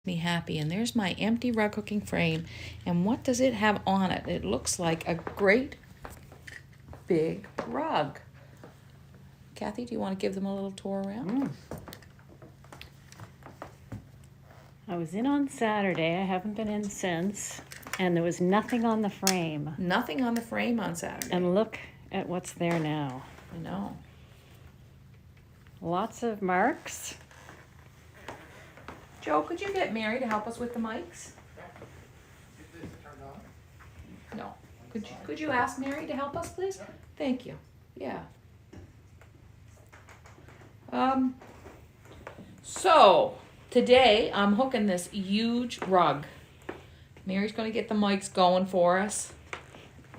Me happy. And there's my empty rug hooking frame. And what does it have on it? It looks like a great big rug. Kathy, do you want to give them a little tour around? I was in on Saturday. I haven't been in since. And there was nothing on the frame. Nothing on the frame on Saturday. And look at what's there now. I know. Lots of marks. Joe, could you get Mary to help us with the mics? No. Could you ask Mary to help us, please? Thank you. Yeah. So today I'm hooking this huge rug. Mary's going to get the mics going for us,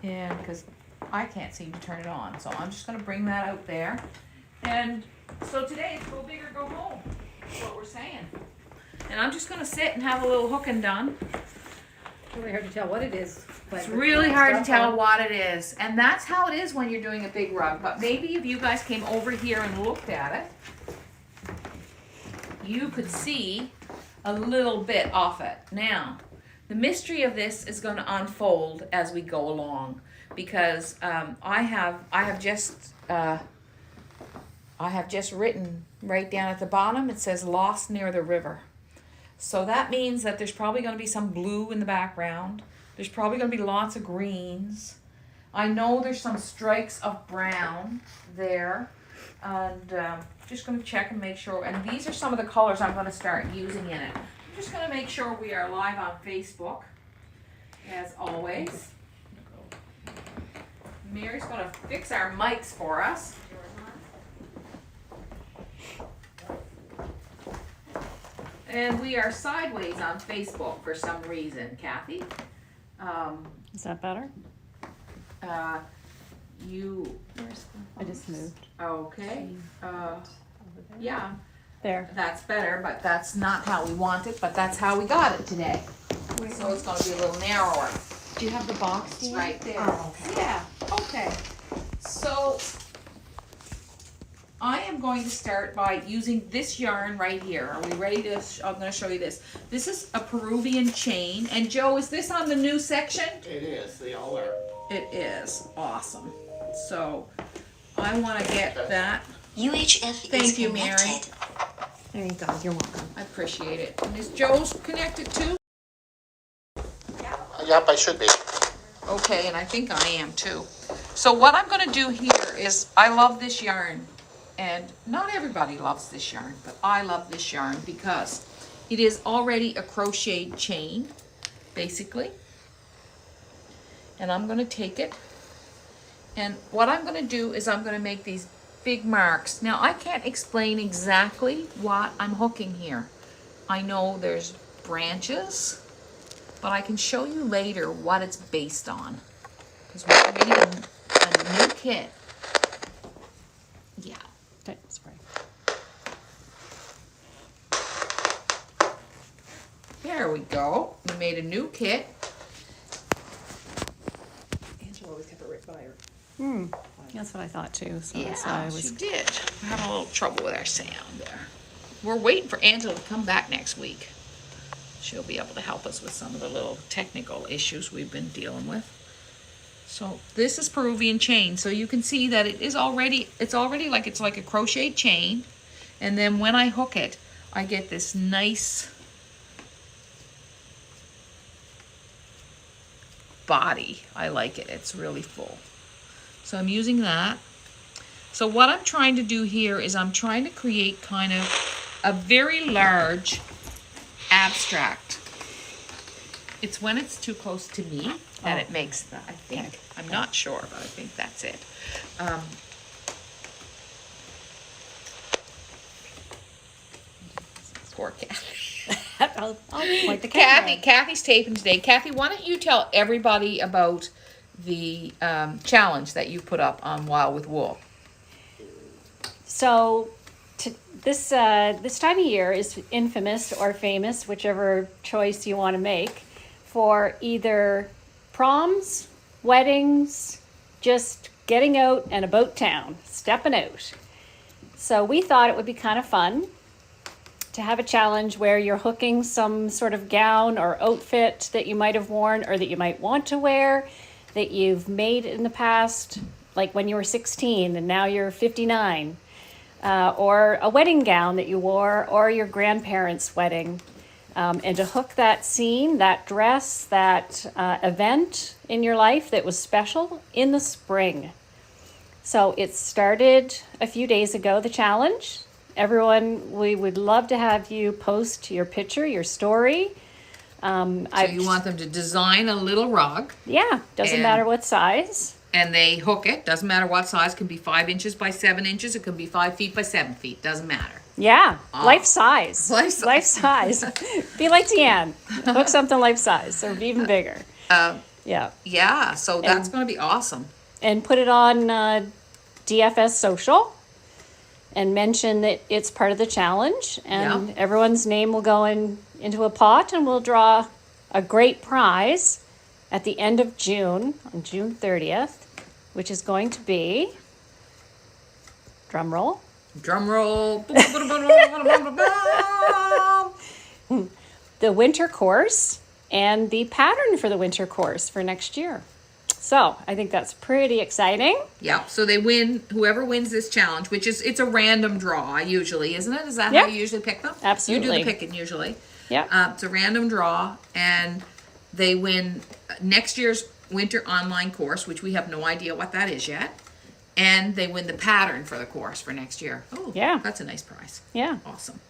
and because I can't seem to turn it on, so I'm just going to bring that out there. And so today it's go big or go home. That's what we're saying. And I'm just going to sit and have a little hooking done. It's really hard to tell what it is. It's really hard to tell what it is. And that's how it is when you're doing a big rug. But maybe if you guys came over here and looked at it, you could see a little bit off it. Now, the mystery of this is going to unfold as we go along, because I have just written right down at the bottom. It says "lost near the river." So that means that there's probably going to be some blue in the background. There's probably going to be lots of greens. I know there's some strikes of brown there. And just going to check and make sure. And these are some of the colors I'm going to start using in it. I'm just going to make sure we are live on Facebook, as always. Mary's going to fix our mics for us. And we are sideways on Facebook for some reason, Kathy. Is that better? I just moved. Okay. Yeah, There. that's better, but that's not how we want it, but that's how we got it today. So it's going to be a little narrower. Do you have the box? It's right there. Oh, okay. Yeah, okay. So I am going to start by using this yarn right here. Are we ready to, I'm going to show you this. This is a Peruvian chain. And Joe, is this on the new section? It is, they all are. It is. Awesome. So I want to get that. UHF Thank is you, connected. Mary. There you go. You're welcome. I appreciate it. And is Joe's connected too? Yep, I should be. Okay, and I think I am too. So what I'm going to do here is, I love this yarn. And not everybody loves this yarn, but I love this yarn because it is already a crocheted chain, basically. And I'm going to take it. And what I'm going to do is I'm going to make these big marks. Now, I can't explain exactly what I'm hooking here. I know there's branches, but I can show you later what it's based on. Because we're creating a new kit. Yeah. Okay, sorry. There we go. We made a new kit. Angela always kept it right by her. That's what I thought too. So Yeah, that's why I was. she did. We're having a little trouble with our sound there. We're waiting for Angela to come back next week. She'll be able to help us with some of the little technical issues we've been dealing with. So this is Peruvian chain. So you can see that it's already like it's like a crochet chain. And then when I hook it, I get this nice body. I like it. It's really full. So I'm using that. So what I'm trying to do here is I'm trying to create kind of a very large abstract. It's when it's too close to me that it makes that, I think. Okay. I'm not sure, but I think that's it. Poor Kathy. I'll point the camera. Kathy's taping today. Kathy, why don't you tell everybody about the challenge that you put up on Wild with Wool? So this time of year is infamous or famous, whichever choice you want to make, for either proms, weddings, just getting out and about town, stepping out. So we thought it would be kind of fun to have a challenge where you're hooking some sort of gown or outfit that you might have worn or that you might want to wear that you've made in the past, like when you were 16 and now you're 59, or a wedding gown that you wore or your grandparents' wedding. And to hook that scene, that dress, that event in your life that was special in the spring. So it started a few days ago, the challenge. Everyone, we would love to have you post your picture, your story. So you want them to design a little rug. Yeah, doesn't And- matter what size. And they hook it. Doesn't matter what size. Can be 5 inches by 7 inches. It could be 5 feet by 7 feet. Doesn't matter. Yeah, life size. Life size. Life size. Be like Deanne. Hook something life size or even bigger. Yeah. Yeah. So that's going to be awesome. And put it on DFS social and mention that it's part of the challenge. And Yeah. everyone's name will go into a pot and we'll draw a great prize at the end of June, on June 30th, which is going to be, drum roll, Drum roll. the winter course and the pattern for the winter course for next year. So I think that's pretty exciting. Yeah. So they win. Whoever wins this challenge, which is it's a random draw usually, isn't it? Is that Yeah. how you usually pick them? Absolutely. You do the picking usually. Yeah. It's a random draw, and they win next year's winter online course, which we have no idea what that is yet. And they win the pattern for the course for next year. Oh, Yeah. That's a nice prize. Yeah. Awesome.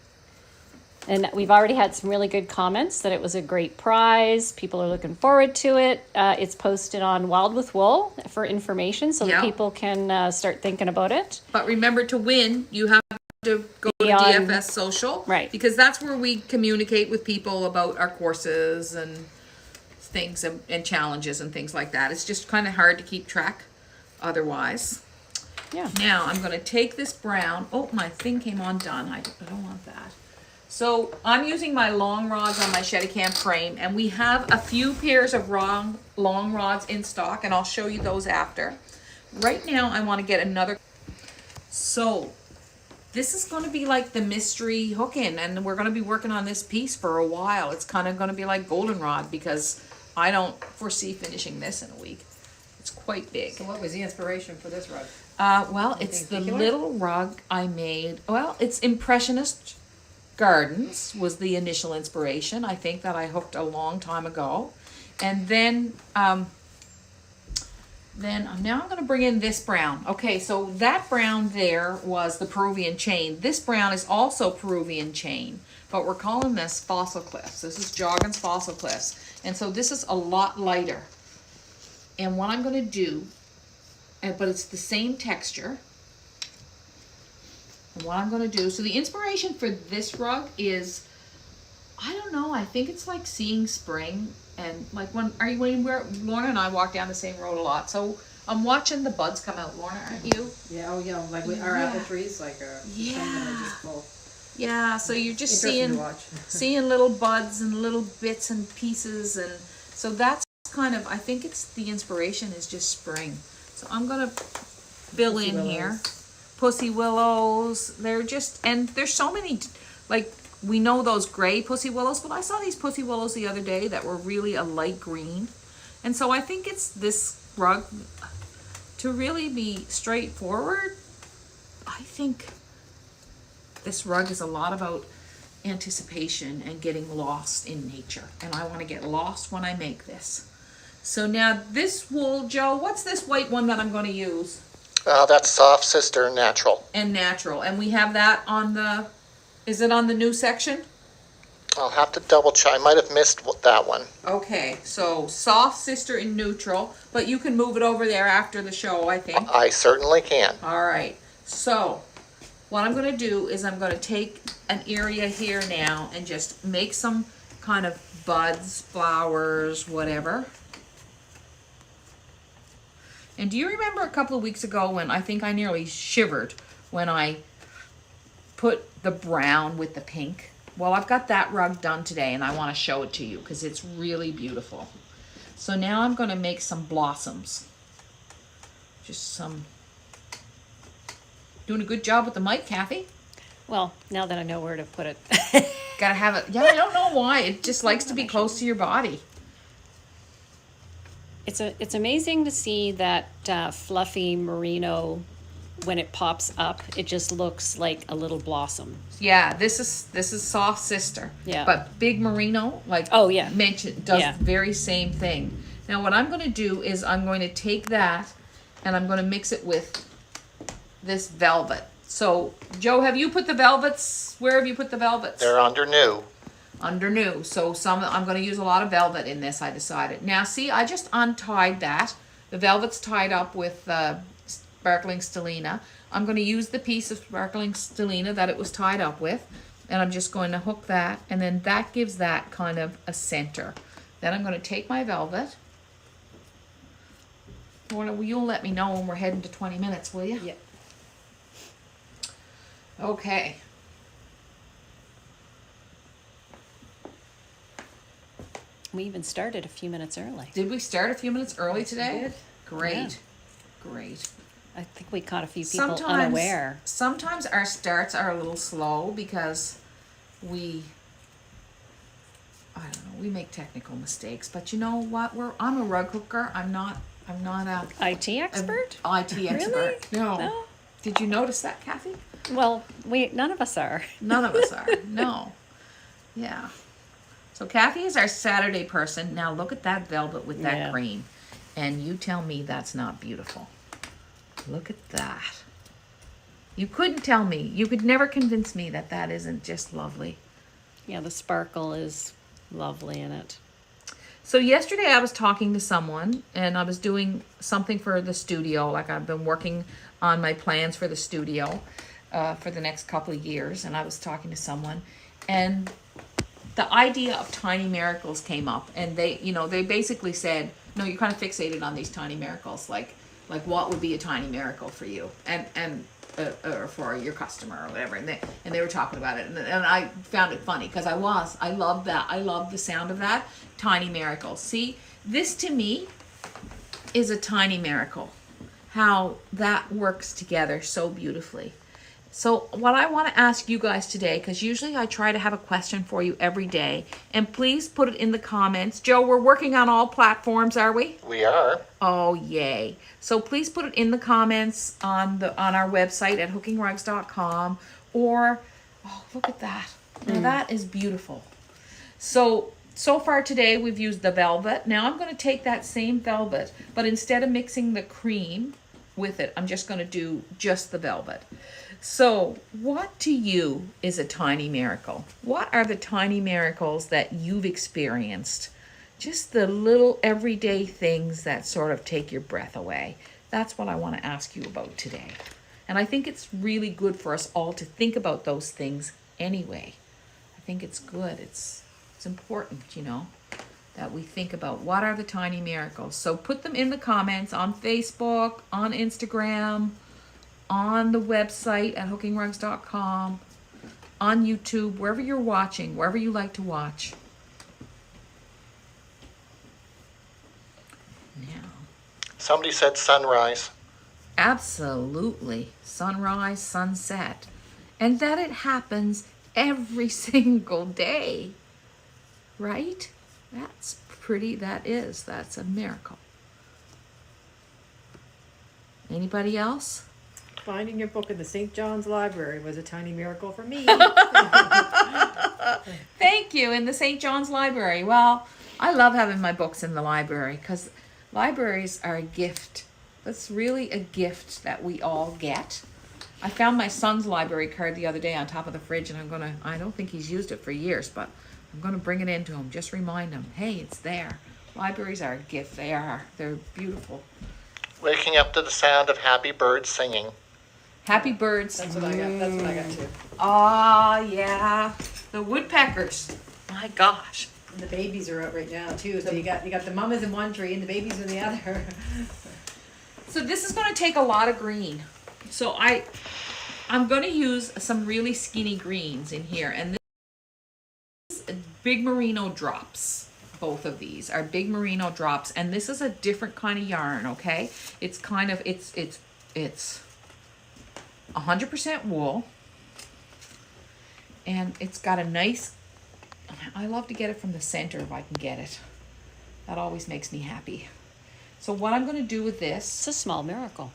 And we've already had some really good comments that it was a great prize. People are looking forward to it. It's posted on Wild with Wool for information so Yeah. that people can start thinking about it. But remember, to win, you have to go to Be on- DFS Social. Right. Because that's where we communicate with people about our courses and things and challenges and things like that. It's just kind of hard to keep track otherwise. Yeah. Now I'm going to take this brown. Oh, my thing came undone. I don't want that. So I'm using my long rods on my Steadicam frame, and we have a few pairs of long rods in stock, and I'll show you those after. Right now I want to get another. So this is going to be like the mystery hook-in, and we're going to be working on this piece for a while. It's kind of going to be like goldenrod because I don't foresee finishing this in a week. It's quite big. So what was the inspiration for this rug? Well, it's the particular? little rug I made. Well, it's Impressionist Gardens was the initial inspiration. I think that I hooked a long time ago. And then now I'm going to bring in this brown. Okay, so that brown there was the Peruvian chain. This brown is also Peruvian chain, but we're calling this Fossil Cliffs. This is Joggins Fossil Cliffs. And so this is a lot lighter. And what I'm going to do, but it's the same texture. And what I'm going to do, so the inspiration for this rug is, I don't know, I think it's like seeing spring. And like when Lorna and I walk down the same road a lot. So I'm watching the buds come out. Lorna, aren't you? Yeah, oh yeah, like our Yeah. apple trees, like some that are just full. Yeah, so you're just Interesting seeing to watch. seeing little buds and little bits and pieces, and so that's kind of, I think it's the inspiration is just spring. So I'm gonna fill Pussy in willows. here. Pussy willows, they're just, and there's so many, like we know those gray pussy willows, but I saw these pussy willows the other day that were really a light green. And so I think it's this rug, to really be straightforward, I think this rug is a lot about anticipation and getting lost in nature. And I want to get lost when I make this. So now this wool, Joe, what's this white one that I'm going to use? That's Soft Sister Natural. And natural. And we have that on the, is it on the new section? I'll have to double check. I might have missed that one. Okay, so Soft Sister in neutral, but you can move it over there after the show, I think. I certainly can. All right, so what I'm going to do is I'm going to take an area here now and just make some kind of buds, flowers, whatever. And do you remember a couple of weeks ago when I think I nearly shivered when I put the brown with the pink? Well, I've got that rug done today and I want to show it to you because it's really beautiful. So now I'm going to make some blossoms. Just some... Doing a good job with the mic, Kathy. Well, now that I know where to put it. Gotta have it. Yeah, I don't know why. It just likes to be close to your body. It's amazing to see that fluffy merino when it pops up. It just looks like a little blossom. Yeah, this is soft sister. Yeah. But big merino, like Oh, yeah. mentioned, does Yeah. the very same thing. Now what I'm going to do is I'm going to take that and I'm going to mix it with this velvet. So Joe, have you put the velvets? Where have you put the velvets? They're under new. Under new. So I'm going to use a lot of velvet in this, I decided. Now see, I just untied that. The velvet's tied up with sparkling stellina. I'm going to use the piece of sparkling stellina that it was tied up with, and I'm just going to hook that, and then that gives that kind of a center. Then I'm going to take my velvet. You'll let me know when we're heading to 20 minutes, will you? Yeah. Okay. We even started a few minutes early. Did we start a few minutes early today? did. Great. Yeah. Great. I think we caught a few people unaware. Sometimes our starts are a little slow because I don't know, we make technical mistakes. But you know what? I'm a rug hooker. I'm not a IT expert? IT expert. No. No? Did you notice that, Kathy? Well, none of us are. None of us are. No. Yeah. So Kathy is our Saturday person. Now look at that velvet with that Yeah. green. And you tell me that's not beautiful. Look at that. You couldn't tell me. You could never convince me that that isn't just lovely. Yeah, the sparkle is lovely in it. So yesterday I was talking to someone and I was doing something for the studio. Like I've been working on my plans for the studio for the next couple of years. And I was talking to someone and the idea of tiny miracles came up. And they basically said, no, you're kind of fixated on these tiny miracles. Like what would be a tiny miracle for you and or for your customer or whatever. And they were talking about it. And I found it funny because I love that. I love the sound of that. Tiny miracle. See, this to me is a tiny miracle. How that works together so beautifully. So what I want to ask you guys today, because usually I try to have a question for you every day, and please put it in the comments. Joe, we're working on all platforms, are we? We are. Oh, yay. So please put it in the comments on our website at hookingrugs.com, or, oh, look at that. Now that is beautiful. So far today we've used the velvet. Now I'm going to take that same velvet, but instead of mixing the cream with it, I'm just going to do just the velvet. So what to you is a tiny miracle? What are the tiny miracles that you've experienced? Just the little everyday things that sort of take your breath away. That's what I want to ask you about today. And I think it's really good for us all to think about those things anyway. I think it's good. It's important, that we think about what are the tiny miracles. So put them in the comments on Facebook, on Instagram, on the website at hookingrugs.com, on YouTube, wherever you're watching, wherever you like to watch. Now, Somebody said sunrise. absolutely, sunrise, sunset, and that it happens every single day, right? That's a miracle. Anybody else? Finding your book in the St. John's Library was a tiny miracle for me. Thank you, in the St. John's Library. Well, I love having my books in the library because libraries are a gift. That's really a gift that we all get. I found my son's library card the other day on top of the fridge, and I don't think he's used it for years, but I'm going to bring it in to him. Just remind him, hey, it's there. Libraries are a gift. They are. They're beautiful. Waking up to the sound of happy birds singing. Happy birds. That's what I got too. Ah, yeah. The woodpeckers. My gosh. And the babies are out right now too. So you got the mamas in one tree and the babies in the other. So this is going to take a lot of green. So I'm going to use some really skinny greens in here. And this is big merino drops. Both of these are big merino drops. And this is a different kind of yarn, okay? It's 100% wool. And it's got a nice, I love to get it from the center if I can get it. That always makes me happy. So what I'm going to do with this, It's a small miracle.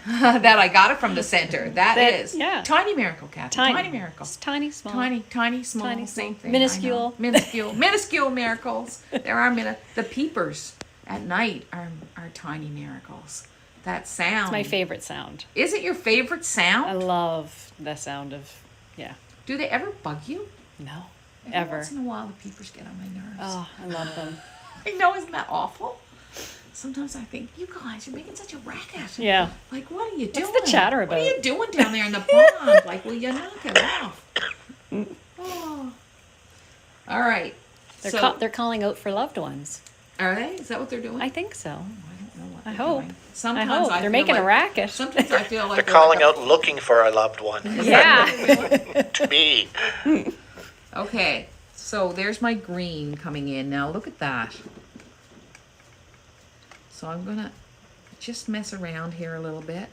that I got it from the center. That is. yeah. Tiny miracle, Kathy. Tiny miracle. It's tiny, small. Tiny, small, Tiny, same small. thing. Minuscule. I know. Minuscule miracles. There are the peepers at night are tiny miracles. That sound. It's my favorite sound. Is it your favorite sound? I love the sound of, yeah. Do they ever bug you? No, Every ever. once in a while, the peepers get on my nerves. Oh, I love them. I know, isn't that awful? Sometimes I think, you guys, you're making such a racket. Yeah. Like, what are you doing? What's the chatter What are about? you doing down there in the pond? Like, will you knock it off? Oh. All right. They're calling out for loved ones. Are they? Is that what they're doing? I think so. I don't know what I they're hope. doing. I Sometimes hope. They're feel making a like- racket. Sometimes I feel like They're calling out looking for a loved one. Yeah. To me. Okay, so there's my green coming in. Now look at that. So I'm gonna just mess around here a little bit,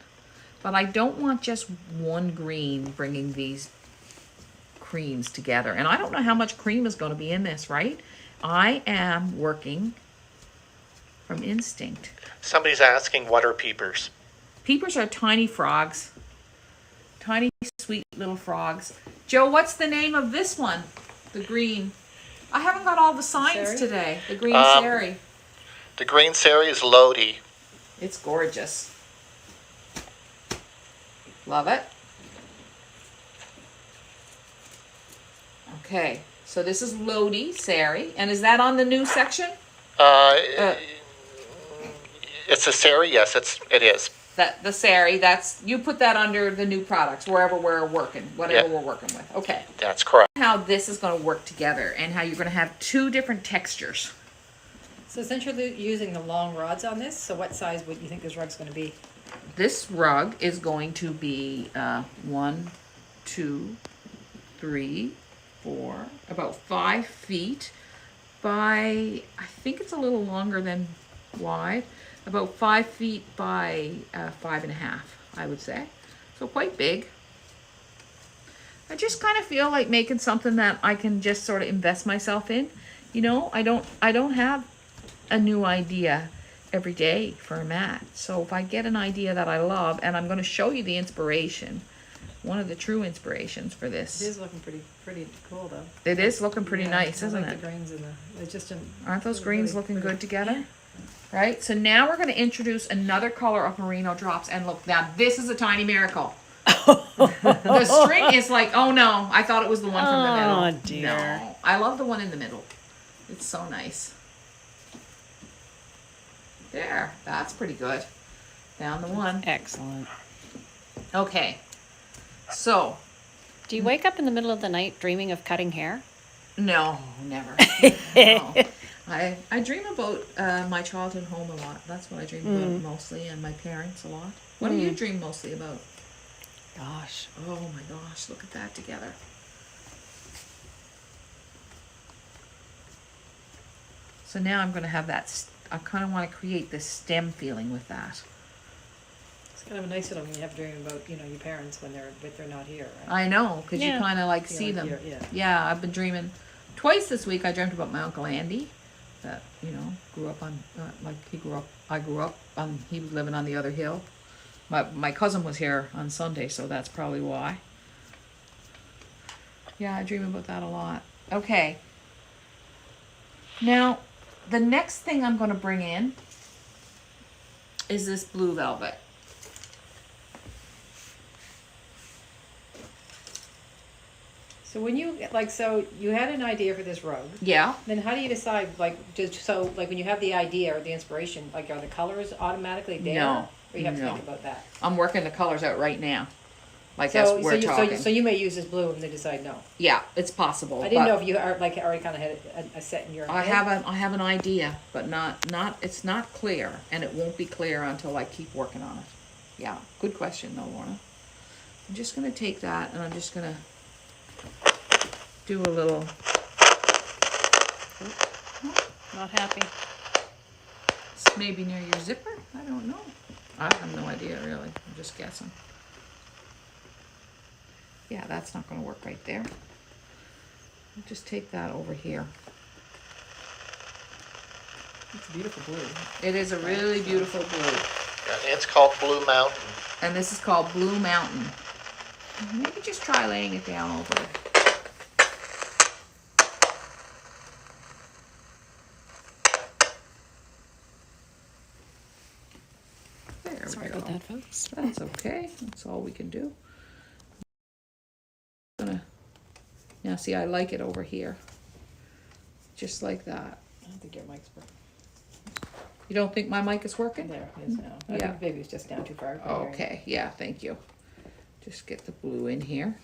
but I don't want just one green bringing these creams together. And I don't know how much cream is going to be in this, right? I am working from instinct. Somebody's asking, what are peepers? Peepers are tiny frogs. Tiny, sweet little frogs. Joe, what's the name of this one? The green. I haven't got all the signs Sari? today. The green Um, sari. The green sari is Lodi. It's gorgeous. Love it. Okay, so this is Lodi sari. And is that on the new section? It's a sari, yes, it is. That the sari, that's you put that under the new products wherever we're working, whatever Yeah. we're working with. Okay. That's correct. How this is going to work together and how you're going to have two different textures. So essentially using the long rods on this, so what size would you think this rug's gonna be? This rug is going to be 1, 2, 3, 4, about 5 feet by, I think it's a little longer than wide, about 5 feet by 5.5, I would say. So quite big. I just kind of feel like making something that I can just sort of invest myself in. You know, I don't have a new idea every day for a mat. So if I get an idea that I love, and I'm going to show you the inspiration, one of the true inspirations for It this. is looking pretty cool though. It is looking pretty Yeah, nice, I isn't like it? the greens and it's just Aren't those really greens looking pretty. good together? Right, so now we're going to introduce another color of merino drops, and look, now this is a tiny miracle. The string is like, oh no, I thought it was the one from the middle. Oh, dear. No, I love the one in the middle. It's so nice. There, that's pretty good. Down the one. Excellent. Okay, so Do you wake up in the middle of the night dreaming of cutting hair? no, never. No. I dream about my childhood home a lot. That's what I dream about mostly, and my parents a lot. What do you dream mostly about? Gosh. Oh my gosh, look at that together. So now I'm going to have that, I kind of want to create this stem feeling with that. It's kind of a nice little when you have a dream about, your parents when they're not here, right? I know, because you Yeah. kind of like Feel see like them. you're- yeah. Yeah, I've been dreaming. Twice this week I dreamt about my Uncle Andy that, grew up on, he was living on the other hill. My cousin was here on Sunday, so that's probably why. Yeah, I dream about that a lot. Okay. Now, the next thing I'm going to bring in is this blue velvet. So when you, so you had an idea for this rug, Yeah. then how do you decide, when you have the idea or the inspiration, are the colors automatically there? No, Or you have to no. think about that? I'm working the colors out right now. Like So, as we're talking. so you may use this blue and then decide no. Yeah, it's possible. I didn't but know if you are, already kind of had a set in your I head. have an idea, but not it's not clear, and it won't be clear until I keep working on it. Yeah, good question though, Lorna. I'm just gonna take that and I'm just gonna do a little. Not happy. It's maybe near your zipper. I don't know. I have no idea really. I'm just guessing. Yeah, that's not gonna work right there. I'll just take that over here. It's a beautiful blue. It is a really beautiful blue. Yeah, and it's called Blue Mountain. And this is called Blue Mountain. Maybe just try laying it down over it. There Sorry we go. about that, folks. That's okay. That's all we can do. Now see, I like it over here. Just like that. I don't think your mic's working. You don't think my mic is working? There it is now. I Yeah. think maybe it's just down too far. Okay, yeah, thank you. Just get the blue in here.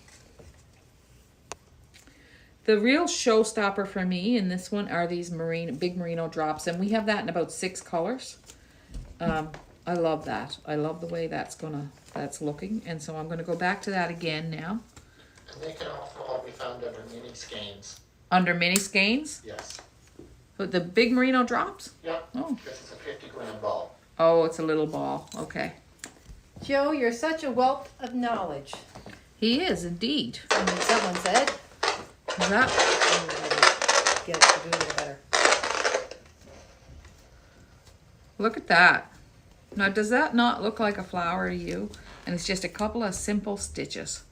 The real showstopper for me in this one are these big merino drops, and we have that in about 6 colors. I love that. I love the way that's looking, and so I'm gonna go back to that again now. And they can also all be found under mini skeins. Under mini skeins, Yes. but the big merino drops. Yep. Oh, This is a 50-gram ball. oh, it's a little ball. Okay, Joe, you're such a wealth of knowledge. he is indeed. Someone said. Is that? Get it to do it better. Look at that. Now, does that not look like a flower to you? And it's just a couple of simple stitches.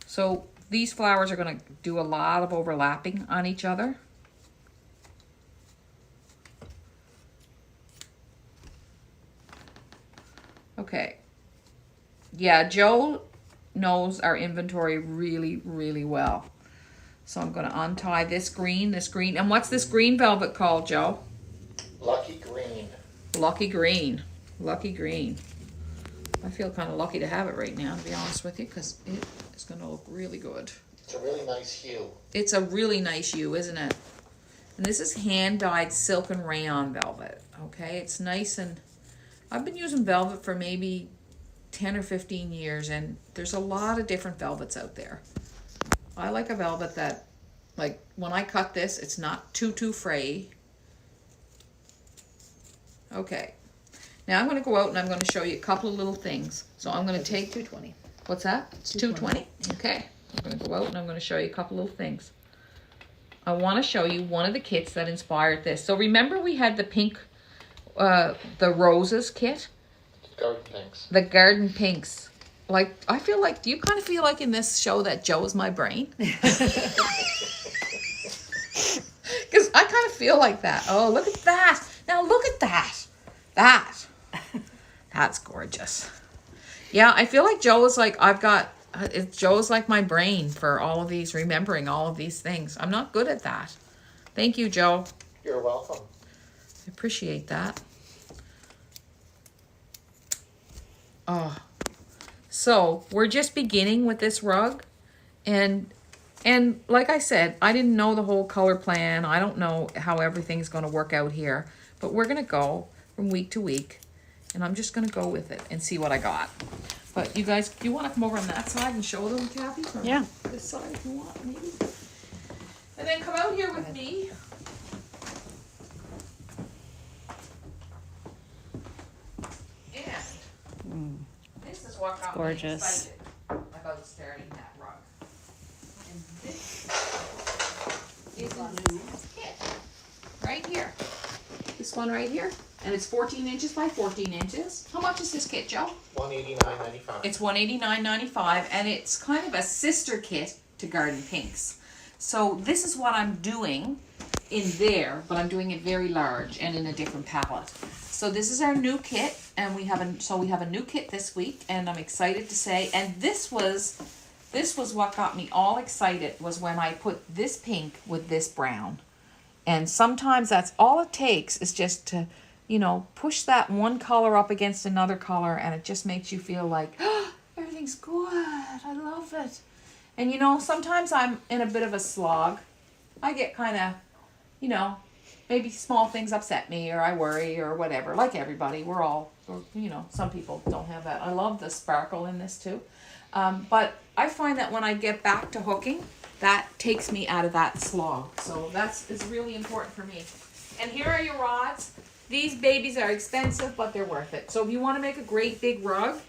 So these flowers are going to do a lot of overlapping on each other. Okay. Yeah, Joe knows our inventory really, really well. So I'm going to untie this green. And what's this green velvet called, Joe? Lucky Green. Lucky green. Lucky green. I feel kind of lucky to have it right now, to be honest with you, because it is going to look really good. It's a really nice hue. It's a really nice hue, isn't it? And this is hand-dyed silk and rayon velvet, okay? It's nice, and I've been using velvet for maybe 10 or 15 years, and there's a lot of different velvets out there. I like a velvet that, like, when I cut this, it's not too fray. Okay. Now I'm going to go out and I'm going to show you a couple of little things. So I'm going to take... 220. What's that? It's 220? Okay. I'm going to go out and I'm going to show you a couple little things. I want to show you one of the kits that inspired this. So remember we had the pink, the roses kit? Garden pinks. The garden pinks. Like, I feel like, do you kind of feel like in this show that Joe is my brain? Because I kind of feel like that. Oh, look at that. Now look at that. That's gorgeous. Yeah, I feel like Joe is like, Joe is like my brain for all of these, remembering all of these things. I'm not good at that. Thank you, Joe. You're welcome. I appreciate that. Oh, so we're just beginning with this rug, and like I said, I didn't know the whole color plan. I don't know how everything's going to work out here, but we're going to go from week to week, and I'm just going to go with it and see what I got. But you guys, do you want to come over on that side and show them, Kathy? From Yeah. this side if you want, maybe. And then come out here with me. And this is what got Gorgeous. me excited about starting that rug. And this is a new kit. Right here. This one right here. And it's 14 inches by 14 inches. How much is this kit, Joe? $189.95. It's $189.95, and it's kind of a sister kit to Garden Pinks. So this is what I'm doing in there, but I'm doing it very large and in a different palette. So this is our new kit, and we have a new kit this week, and I'm excited to say, and this was what got me all excited, was when I put this pink with this brown. And sometimes that's all it takes, is just to, you know, push that one color up against another color, and it just makes you feel like, oh, everything's good. I love it. And you know, sometimes I'm in a bit of a slog. I get kind of, you know, maybe small things upset me, or I worry, or whatever. Like everybody, or, you know, some people don't have that. I love the sparkle in this too. But I find that when I get back to hooking, that takes me out of that slog. So it's really important for me. And here are your rods. These babies are expensive, but they're worth it. So if you want to make a great big rug,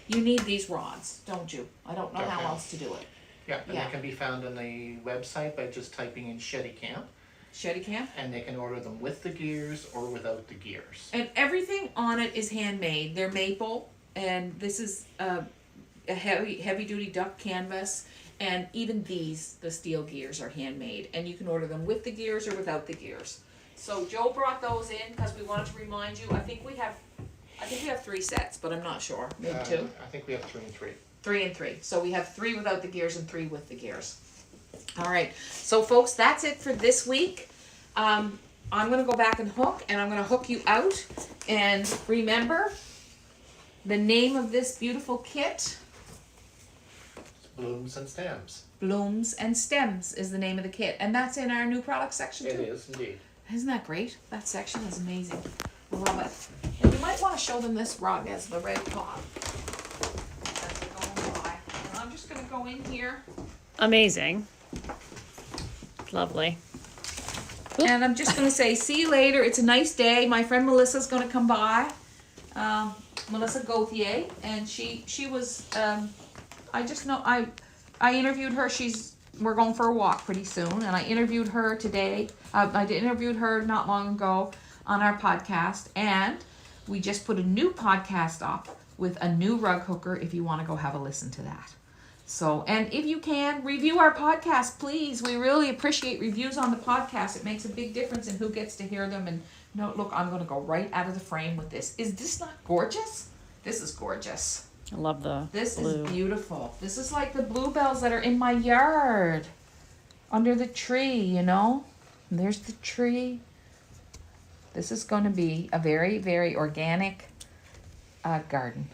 you need these rods, don't you? I don't know how else to do it. Yeah, and Yeah. they can be found on the website by just typing in Shetty Camp, Shetty Camp. and they can order them with the gears or without the gears. And everything on it is handmade. They're maple, and this is a heavy duty duck canvas. And even these, the steel gears, are handmade, and you can order them with the gears or without the gears. So Joe brought those in because we wanted to remind you. I think we have 3 sets, but I'm not sure. Maybe 2. I think we have 3 and 3. 3 and 3. So we have 3 without the gears and 3 with the gears. All right. So folks, that's it for this week. I'm gonna go back and hook, and I'm gonna hook you out. And remember, the name of this beautiful kit. Blooms and stems. Blooms and Stems is the name of the kit, and that's in our new product section too. It is indeed. Isn't that great? That section is amazing. I love it. And you might want to show them this rug as the red pot. As they're going by. And I'm just going to go in here. Amazing. Lovely. And I'm just going to say, see you later. It's a nice day. My friend Melissa's going to come by. Melissa Gauthier. And she was, I just know, I interviewed her. We're going for a walk pretty soon. And I interviewed her today. I interviewed her not long ago on our podcast. And we just put a new podcast up with a new rug hooker if you want to go have a listen to that. So, and if you can, review our podcast, please. We really appreciate reviews on the podcast. It makes a big difference in who gets to hear them. And no, look, I'm going to go right out of the frame with this. Is this not gorgeous? This is gorgeous. I love the This blue. is beautiful. This is like the bluebells that are in my yard. Under the tree, you know. And there's the tree. This is going to be a very, very organic garden.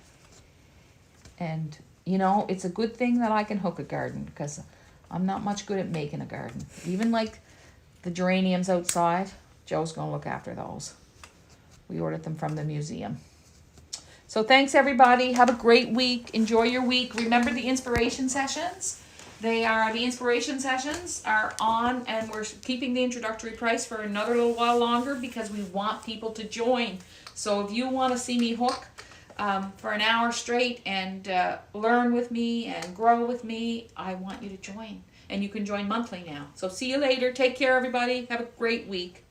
And, you know, it's a good thing that I can hook a garden because I'm not much good at making a garden. Even like the geraniums outside, Joe's going to look after those. We ordered them from the museum. So thanks, everybody. Have a great week. Enjoy your week. Remember the inspiration sessions. The inspiration sessions are on, and we're keeping the introductory price for another little while longer because we want people to join. So if you want to see me hook for an hour straight and learn with me and grow with me, I want you to join. And you can join monthly now. So see you later. Take care, everybody. Have a great week.